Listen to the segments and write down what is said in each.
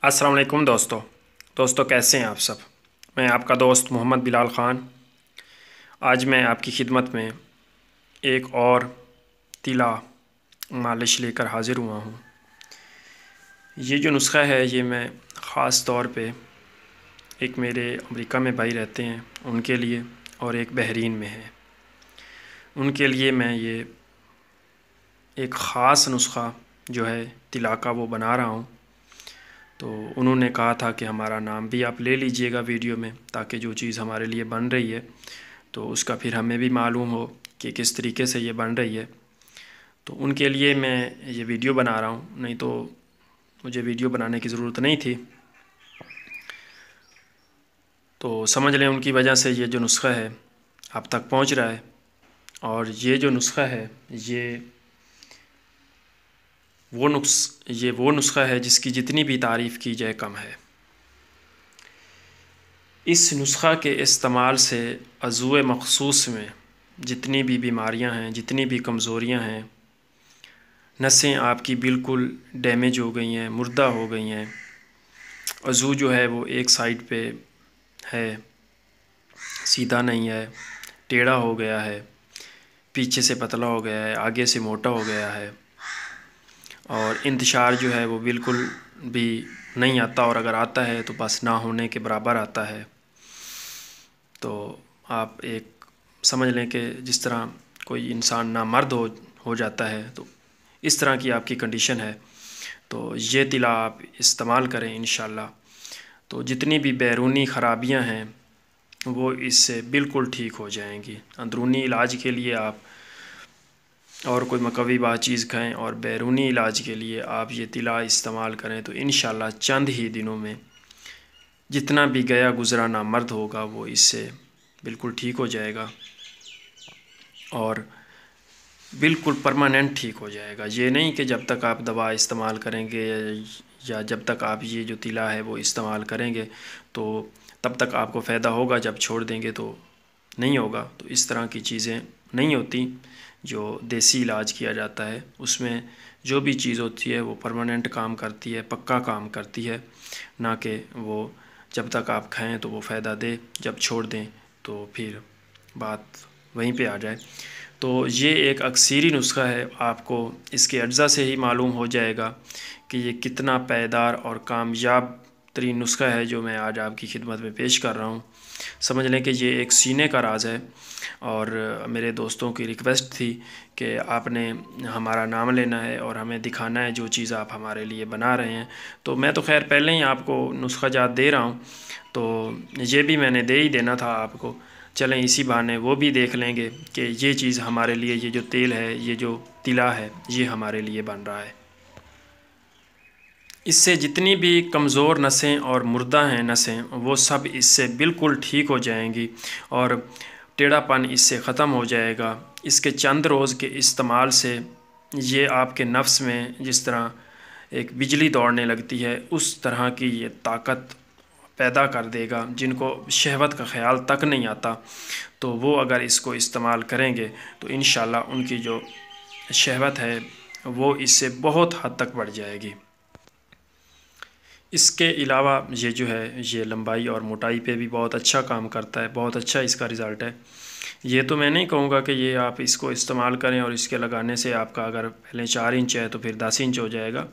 अस्सलाम वालेकुम दोस्तों कैसे हैं आप सब। मैं आपका दोस्त मोहम्मद बिलाल ख़ान आज मैं आपकी खिदमत में एक और तिला मालिश लेकर हाज़िर हुआ हूँ। ये जो नुस्ख़ा है ये मैं ख़ास तौर पे एक मेरे अमेरिका में भाई रहते हैं उनके लिए और एक बहरीन में है उनके लिए मैं ये एक ख़ास नुस्ख़ा जो है तिला का वो बना रहा हूँ। तो उन्होंने कहा था कि हमारा नाम भी आप ले लीजिएगा वीडियो में, ताकि जो चीज़ हमारे लिए बन रही है तो उसका फिर हमें भी मालूम हो कि किस तरीके से ये बन रही है। तो उनके लिए मैं ये वीडियो बना रहा हूँ, नहीं तो मुझे वीडियो बनाने की ज़रूरत नहीं थी। तो समझ लें उनकी वजह से ये जो नुस्ख़ा है आप तक पहुँच रहा है। और ये जो नुस्ख़ा है ये वो नुस्ख़ा है जिसकी जितनी भी तारीफ़ की जाए कम है। इस नुस्ख़ा के इस्तेमाल से अज़ू मख़सूस में जितनी भी बीमारियां हैं, जितनी भी कमज़ोरियां हैं, नसें आपकी बिल्कुल डैमेज हो गई हैं, मुर्दा हो गई हैं। अज़ू जो है वो एक साइड पे है, सीधा नहीं है, टेढ़ा हो गया है, पीछे से पतला हो गया है, आगे से मोटा हो गया है और इंतशार जो है वो बिल्कुल भी नहीं आता, और अगर आता है तो बस ना होने के बराबर आता है। तो आप एक समझ लें कि जिस तरह कोई इंसान नामर्द हो जाता है, तो इस तरह की आपकी कंडीशन है। तो ये तिला आप इस्तेमाल करें इंशाल्लाह, तो जितनी भी बैरूनी ख़राबियां हैं वो इससे बिल्कुल ठीक हो जाएंगी। अंदरूनी इलाज के लिए आप और कोई मकवी बात चीज़ खाएं और बैरूनी इलाज के लिए आप ये तिला इस्तेमाल करें, तो इंशाल्लाह चंद ही दिनों में जितना भी गया गुज़रा नामर्द होगा वो इससे बिल्कुल ठीक हो जाएगा और बिल्कुल परमानेंट ठीक हो जाएगा। ये नहीं कि जब तक आप दवा इस्तेमाल करेंगे या जब तक आप ये जो तिला है वो इस्तेमाल करेंगे तो तब तक आपको फ़ायदा होगा, जब छोड़ देंगे तो नहीं होगा। तो इस तरह की चीज़ें नहीं होती। जो देसी इलाज किया जाता है उसमें जो भी चीज़ होती है वो परमानेंट काम करती है, पक्का काम करती है, ना कि वो जब तक आप खाएं तो वो फ़ायदा दे, जब छोड़ दें तो फिर बात वहीं पे आ जाए। तो ये एक अक्सीरी नुस्ख़ा है, आपको इसके अज्जा से ही मालूम हो जाएगा कि ये कितना पायदार और कामयाब तरीन नुस्ख़ा है जो मैं आज आपकी खिदमत में पेश कर रहा हूँ। समझ लें कि ये एक सीने का राज है और मेरे दोस्तों की रिक्वेस्ट थी कि आपने हमारा नाम लेना है और हमें दिखाना है जो चीज़ आप हमारे लिए बना रहे हैं। तो मैं तो खैर पहले ही आपको नुस्ख़ा जात दे रहा हूँ, तो ये भी मैंने दे ही देना था आपको। चलें इसी बहाने वो भी देख लेंगे कि ये चीज़ हमारे लिए, ये जो तेल है, ये जो तिला है, ये हमारे लिए बन रहा है। इससे जितनी भी कमज़ोर नसें और मुर्दा हैं नसें, वो सब इससे बिल्कुल ठीक हो जाएंगी और टेढ़ापन इससे ख़त्म हो जाएगा। इसके चंद रोज़ के इस्तेमाल से ये आपके नफ्स में जिस तरह एक बिजली दौड़ने लगती है उस तरह की ये ताकत पैदा कर देगा। जिनको शहवत का ख़्याल तक नहीं आता तो वो अगर इसको इस्तेमाल करेंगे तो इंशाल्लाह उनकी जो शहवत है वो इससे बहुत हद तक बढ़ जाएगी। इसके अलावा ये जो है ये लंबाई और मोटाई पे भी बहुत अच्छा काम करता है, बहुत अच्छा इसका रिज़ल्ट है। ये तो मैं नहीं कहूँगा कि ये आप इसको इस्तेमाल करें और इसके लगाने से आपका अगर पहले 4 इंच है तो फिर 10 इंच हो जाएगा,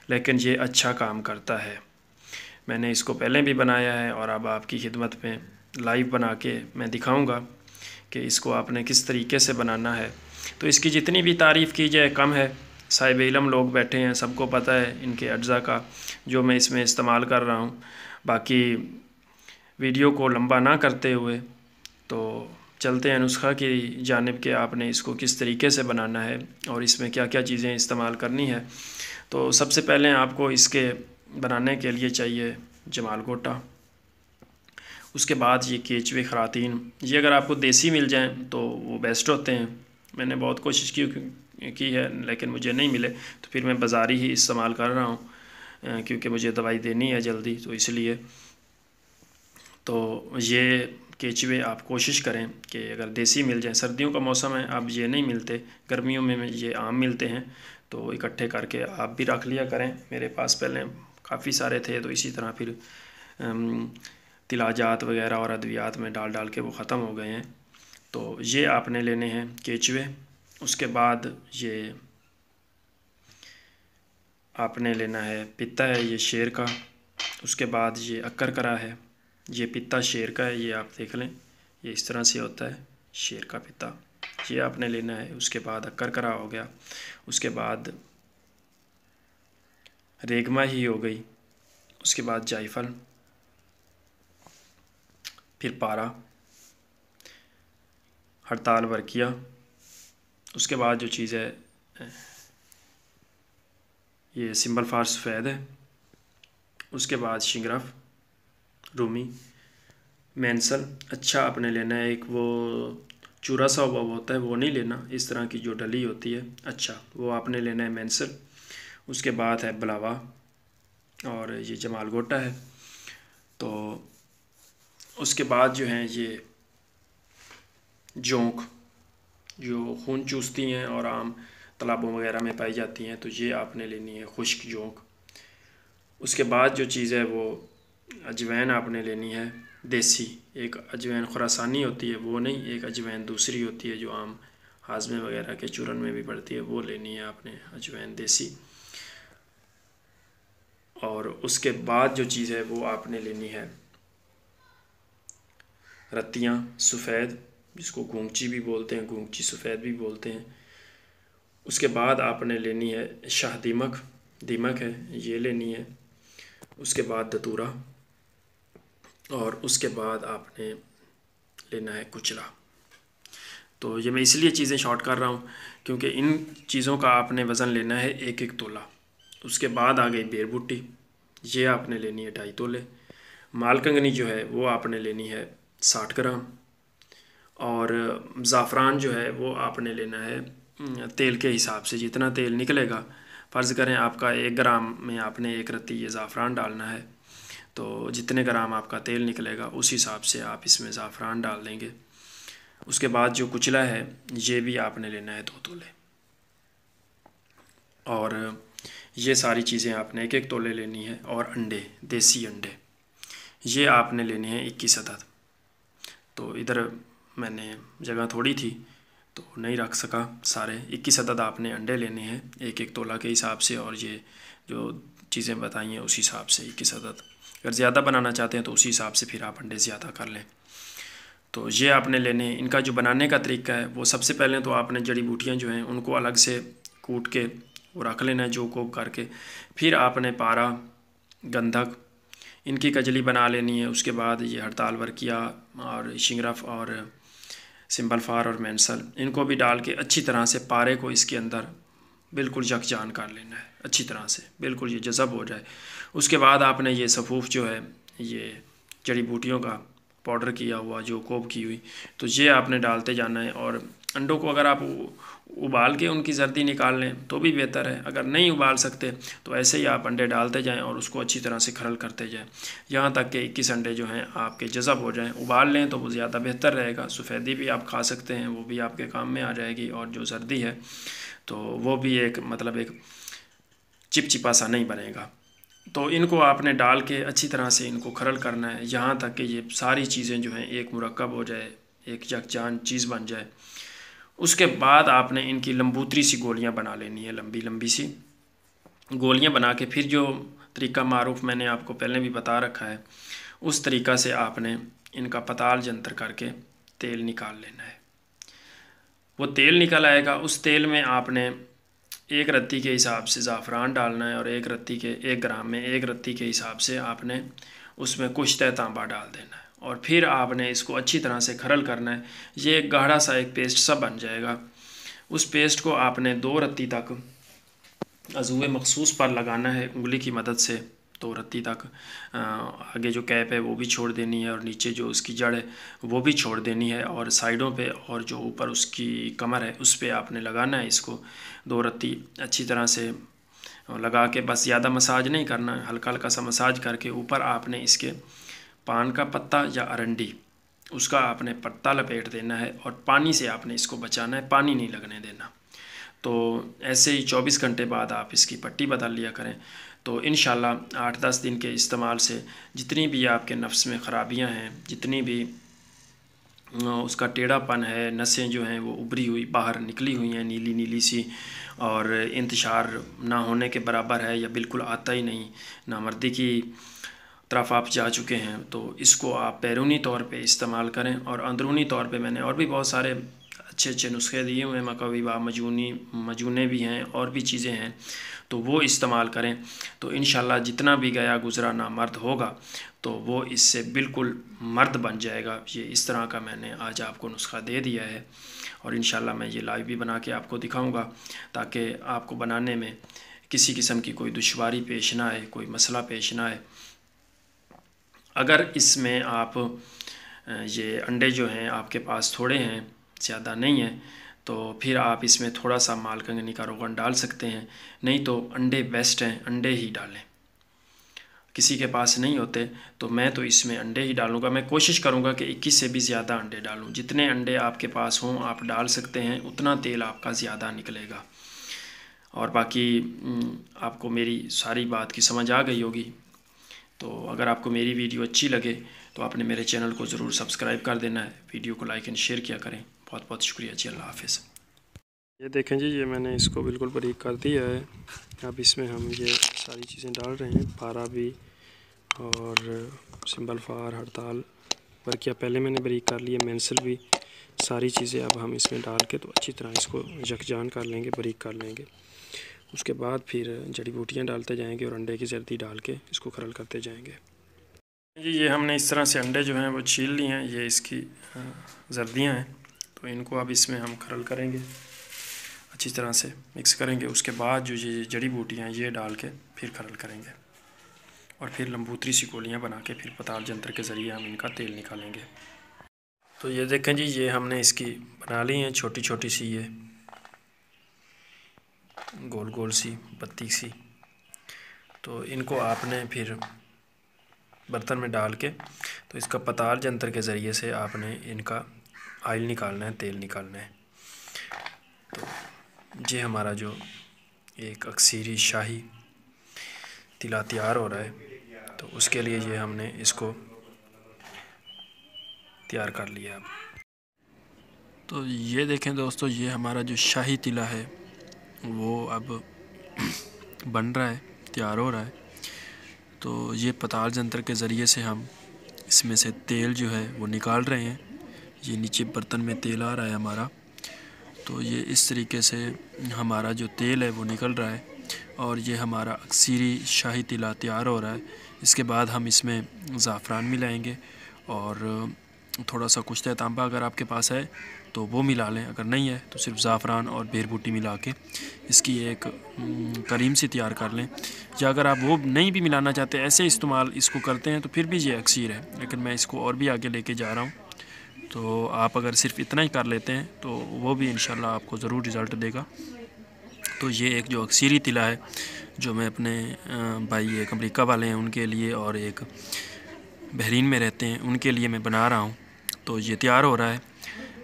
लेकिन ये अच्छा काम करता है। मैंने इसको पहले भी बनाया है और अब आपकी खिदमत में लाइव बना के मैं दिखाऊँगा कि इसको आपने किस तरीके से बनाना है। तो इसकी जितनी भी तारीफ़ की जाए कम है। साहिब इल्म लोग बैठे हैं, सबको पता है इनके अज्जा का जो मैं इसमें इस्तेमाल कर रहा हूँ। बाकी वीडियो को लंबा ना करते हुए तो चलते हैं नुस्ख़ा की जानिब के आपने इसको किस तरीके से बनाना है और इसमें क्या क्या चीज़ें इस्तेमाल करनी है। तो सबसे पहले आपको इसके बनाने के लिए चाहिए जमाल गोटा, उसके बाद ये केचवे ख़रातीन। ये अगर आपको देसी मिल जाएं तो वो बेस्ट होते हैं। मैंने बहुत कोशिश की है लेकिन मुझे नहीं मिले, तो फिर मैं बाज़ारी ही इस्तेमाल कर रहा हूँ क्योंकि मुझे दवाई देनी है जल्दी, तो इसलिए। तो ये केचवे आप कोशिश करें कि अगर देसी मिल जाए। सर्दियों का मौसम है, अब ये नहीं मिलते, गर्मियों में ये आम मिलते हैं, तो इकट्ठे करके आप भी रख लिया करें। मेरे पास पहले काफ़ी सारे थे, तो इसी तरह फिर तिलाजात वगैरह और अद्वियात में डाल डाल के वो ख़त्म हो गए हैं। तो ये आपने लेने हैं केचुए। उसके बाद ये आपने लेना है पित्ता है, ये शेर का। उसके बाद ये अक्करकरा है, ये पित्ता शेर का है, ये आप देख लें, ये इस तरह से होता है शेर का पित्ता, ये आपने लेना है। उसके बाद अक्करकरा हो गया। उसके बाद रेगमा ही हो गई। उसके बाद जायफल, फिर पारा, हड़ताल वर्किया। उसके बाद जो चीज़ है ये सिंबल फार सफ़ेद है। उसके बाद शिंगरफ, रूमी, मैंसल। अच्छा आपने लेना है, एक वो चूरा सा हुआ होता है वो नहीं लेना, इस तरह की जो डली होती है, अच्छा वो आपने लेना है मैंसल। उसके बाद है बलावा और ये जमाल गोटा है। तो उसके बाद जो हैं ये जोंक, जो खून चूसती हैं और आम तालाबों वगैरह में पाई जाती हैं, तो ये आपने लेनी है खुश्क जोंक। उसके बाद जो चीज़ है वो अजवैन आपने लेनी है देसी। एक अजवैन खुरासानी होती है वो नहीं, एक अजवैन दूसरी होती है जो आम हाजमे वगैरह के चूरन में भी पड़ती है, वो लेनी है आपने अजवैन देसी। और उसके बाद जो चीज़ है वो आपने लेनी है रत्तियाँ सफ़ेद, जिसको गूंगची भी बोलते हैं, गूंगची सफ़ेद भी बोलते हैं। उसके बाद आपने लेनी है शाह दीमक, दीमक है ये लेनी है। उसके बाद दतूरा और उसके बाद आपने लेना है कुचला। तो ये मैं इसलिए चीज़ें शॉर्ट कर रहा हूँ क्योंकि इन चीज़ों का आपने वज़न लेना है 1-1 तोला। उसके बाद आ गई बेरबुट्टी, ये आपने लेनी है 2.5 तोले। मालकंगनी जो है वो आपने लेनी है 60 ग्राम। और ज़ाफ़रान जो है वो आपने लेना है तेल के हिसाब से, जितना तेल निकलेगा। फ़र्ज़ करें आपका 1 ग्राम में आपने 1 रत्ती ये ज़ाफ़रान डालना है, तो जितने ग्राम आपका तेल निकलेगा उस हिसाब से आप इसमें ज़ाफ़रान डाल देंगे। उसके बाद जो कुचला है ये भी आपने लेना है 2 तोले। और ये सारी चीज़ें आपने 1-1 तोले लेनी है। और अंडे, देसी अंडे, ये आपने लेने हैं 21 अदद। तो इधर मैंने जगह थोड़ी थी तो नहीं रख सका सारे। 21 अदद आपने अंडे लेने हैं 1-1 तोला के हिसाब से, और ये जो चीज़ें बताई हैं उस हिसाब से 21 अदद। अगर ज़्यादा बनाना चाहते हैं तो उसी हिसाब से फिर आप अंडे ज़्यादा कर लें। तो ये आपने लेने हैं। इनका जो बनाने का तरीका है वो सबसे पहले तो आपने जड़ी बूटियाँ जो हैं उनको अलग से कूट के वो रख लेना है, जो को करके। फिर आपने पारा, गंधक, इनकी कजली बना लेनी है। उसके बाद ये हड़ताल वर्किया और शिंगरफ और सिंबल फार और मैंसल, इनको भी डाल के अच्छी तरह से पारे को इसके अंदर बिल्कुल यकजान कर लेना है, अच्छी तरह से बिल्कुल ये जज़ब हो जाए। उसके बाद आपने ये सफ़ूफ जो है ये जड़ी बूटियों का पाउडर किया हुआ, जो कोब की हुई, तो ये आपने डालते जाना है। और अंडों को अगर आप उबाल के उनकी जर्दी निकाल लें तो भी बेहतर है, अगर नहीं उबाल सकते तो ऐसे ही आप अंडे डालते जाएं और उसको अच्छी तरह से खरल करते जाएं यहाँ तक कि 21 अंडे जो हैं आपके जज़ब हो जाएं। उबाल लें तो वो ज़्यादा बेहतर रहेगा। सफ़ेदी भी आप खा सकते हैं, वो भी आपके काम में आ जाएगी, और जो जर्दी है तो वो भी एक मतलब एक चिपचिपा सा नहीं बनेगा। तो इनको आपने डाल के अच्छी तरह से इनको खरल करना है यहाँ तक कि ये सारी चीज़ें जो हैं एक मुरक्कब हो जाए, एक यकजान चीज़ बन जाए। उसके बाद आपने इनकी लंबूतरी सी गोलियां बना लेनी है, लंबी लंबी सी गोलियां बना के फिर जो तरीका मारूफ मैंने आपको पहले भी बता रखा है उस तरीक़ा से आपने इनका पताल जंतर करके तेल निकाल लेना है। वो तेल निकल आएगा, उस तेल में आपने 1 रत्ती के हिसाब से ज़ाफ़रान डालना है, और 1 ग्राम में 1 रत्ती के हिसाब से आपने उसमें कुश्ते तांबा डाल देना है। और फिर आपने इसको अच्छी तरह से खरल करना है। ये एक गाढ़ा सा एक पेस्ट सा बन जाएगा। उस पेस्ट को आपने 2 रत्ती तक अज़ूए मखसूस पर लगाना है उंगली की मदद से, 2 रत्ती तक। आगे जो कैप है वो भी छोड़ देनी है, और नीचे जो उसकी जड़ है वो भी छोड़ देनी है, और साइडों पे और जो ऊपर उसकी कमर है उस पर आपने लगाना है इसको 2 रत्ती अच्छी तरह से लगा के। बस ज़्यादा मसाज नहीं करना है, हल्का हल्का सा मसाज करके ऊपर आपने इसके पान का पत्ता या अरंडी उसका आपने पत्ता लपेट देना है, और पानी से आपने इसको बचाना है, पानी नहीं लगने देना। तो ऐसे ही 24 घंटे बाद आप इसकी पट्टी बदल लिया करें। तो तो इंशाल्लाह 8-10 दिन के इस्तेमाल से जितनी भी आपके नफ्स में ख़राबियाँ हैं, जितनी भी उसका टेढ़ापन है, नसें जो हैं वो उभरी हुई बाहर निकली हुई हैं नीली नीली सी, और इंतशार ना होने के बराबर है या बिल्कुल आता ही नहीं, नामर्दी की तरफ आप जा चुके हैं, तो इसको आप बैरूनी तौर पे इस्तेमाल करें। और अंदरूनी तौर पे मैंने और भी बहुत सारे अच्छे अच्छे नुस्खे दिए हुए हैं, मकविबा मजूने भी हैं और भी चीज़ें हैं, तो वो इस्तेमाल करें। तो इंशाल्लाह जितना भी गया गुज़रा नामर्द होगा तो वो इससे बिल्कुल मर्द बन जाएगा। ये इस तरह का मैंने आज आपको नुस्खा दे दिया है, और इंशाल्लाह मैं ये लाइव भी बना के आपको दिखाऊंगा ताकि आपको बनाने में किसी किस्म की कोई दुश्वारी पेश ना आए, कोई मसला पेश ना आए। अगर इसमें आप ये अंडे जो हैं आपके पास थोड़े हैं, ज़्यादा नहीं है, तो फिर आप इसमें थोड़ा सा मालकंगनी का रोगन डाल सकते हैं, नहीं तो अंडे बेस्ट हैं, अंडे ही डालें। किसी के पास नहीं होते तो मैं तो इसमें अंडे ही डालूँगा। मैं कोशिश करूँगा कि 21 से भी ज़्यादा अंडे डालूँ। जितने अंडे आपके पास हों आप डाल सकते हैं, उतना तेल आपका ज़्यादा निकलेगा। और बाकी आपको मेरी सारी बात की समझ आ गई होगी। तो अगर आपको मेरी वीडियो अच्छी लगे तो आपने मेरे चैनल को ज़रूर सब्सक्राइब कर देना है, वीडियो को लाइक एंड शेयर किया करें। बहुत बहुत शुक्रिया जी, अल्लाह हाफ़िज़। ये देखें जी, ये मैंने इसको बिल्कुल बारीक कर दिया है। अब इसमें हम ये सारी चीज़ें डाल रहे हैं, पारा भी और सिंबल फार, हड़ताल, वर्किया पहले मैंने बारीक कर लिया, मेंसल भी, सारी चीज़ें अब हम इसमें डाल के तो अच्छी तरह इसको यकजान कर लेंगे, बारीक कर लेंगे। उसके बाद फिर जड़ी बूटियाँ डालते जाएंगे और अंडे की जर्दी डाल के इसको खरल करते जाएंगे। जी ये हमने इस तरह से अंडे जो हैं वो छील लिए हैं, ये इसकी जर्दियाँ हैं, तो इनको अब इसमें हम खरल करेंगे, अच्छी तरह से मिक्स करेंगे। उसके बाद जो ये जड़ी बूटियाँ हैं ये डाल के फिर खरल करेंगे, और फिर लंबूतरी सी गोलियाँ बना के फिर पताल जंतर के ज़रिए हम इनका तेल निकालेंगे। तो ये देखें जी, ये हमने इसकी बना ली हैं छोटी छोटी सी, ये गोल गोल सी पत्ती सी। तो इनको आपने फिर बर्तन में डाल के तो इसका पताल जंतर के ज़रिए से आपने इनका ऑयल निकालना है, तेल निकालना है। तो ये हमारा जो एक अक्सीरी शाही तिला तैयार हो रहा है, तो उसके लिए ये हमने इसको तैयार कर लिया। अब तो ये देखें दोस्तों, ये हमारा जो शाही तिला है वो अब बन रहा है, तैयार हो रहा है। तो ये पताल जंतर के ज़रिए से हम इसमें से तेल जो है वो निकाल रहे हैं। ये नीचे बर्तन में तेल आ रहा है हमारा, तो ये इस तरीके से हमारा जो तेल है वो निकल रहा है, और ये हमारा अक्सीरी शाही तिला तैयार हो रहा है। इसके बाद हम इसमें ज़ाफ़रान मिलाएंगे, और थोड़ा सा कुश्ता तांबा अगर आपके पास है तो वो मिला लें, अगर नहीं है तो सिर्फ ज़ाफ़रान और बेर बूटी मिला के इसकी एक करीम सी तैयार कर लें। या अगर आप वो नहीं भी मिलाना चाहते, ऐसे इस्तेमाल इसको करते हैं तो फिर भी ये अक्सीर है, लेकिन मैं इसको और भी आगे लेके जा रहा हूँ। तो आप अगर सिर्फ इतना ही कर लेते हैं तो वो भी इंशाल्लाह आपको ज़रूर रिज़ल्ट देगा। तो ये एक जो अक्सीरी तिला है जो मैं अपने भाई एक अमरीका वाले हैं उनके लिए और एक बहरीन में रहते हैं उनके लिए मैं बना रहा हूँ। तो ये तैयार हो रहा है।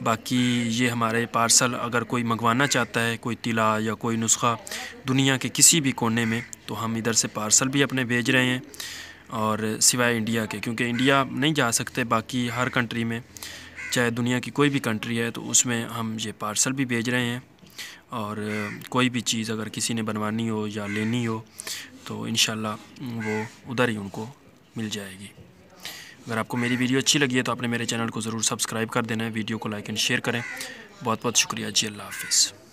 बाकी ये हमारे पार्सल अगर कोई मंगवाना चाहता है, कोई तिला या कोई नुस्खा दुनिया के किसी भी कोने में, तो हम इधर से पार्सल भी अपने भेज रहे हैं, और सिवाय इंडिया के, क्योंकि इंडिया नहीं जा सकते, बाकी हर कंट्री में चाहे दुनिया की कोई भी कंट्री है तो उसमें हम ये पार्सल भी भेज रहे हैं। और कोई भी चीज़ अगर किसी ने बनवानी हो या लेनी हो तो इंशाल्लाह वो उधर ही उनको मिल जाएगी। अगर आपको मेरी वीडियो अच्छी लगी है तो आपने मेरे चैनल को ज़रूर सब्सक्राइब कर देना है, वीडियो को लाइक एंड शेयर करें। बहुत बहुत शुक्रिया जी, अल्लाह हाफ़िज़।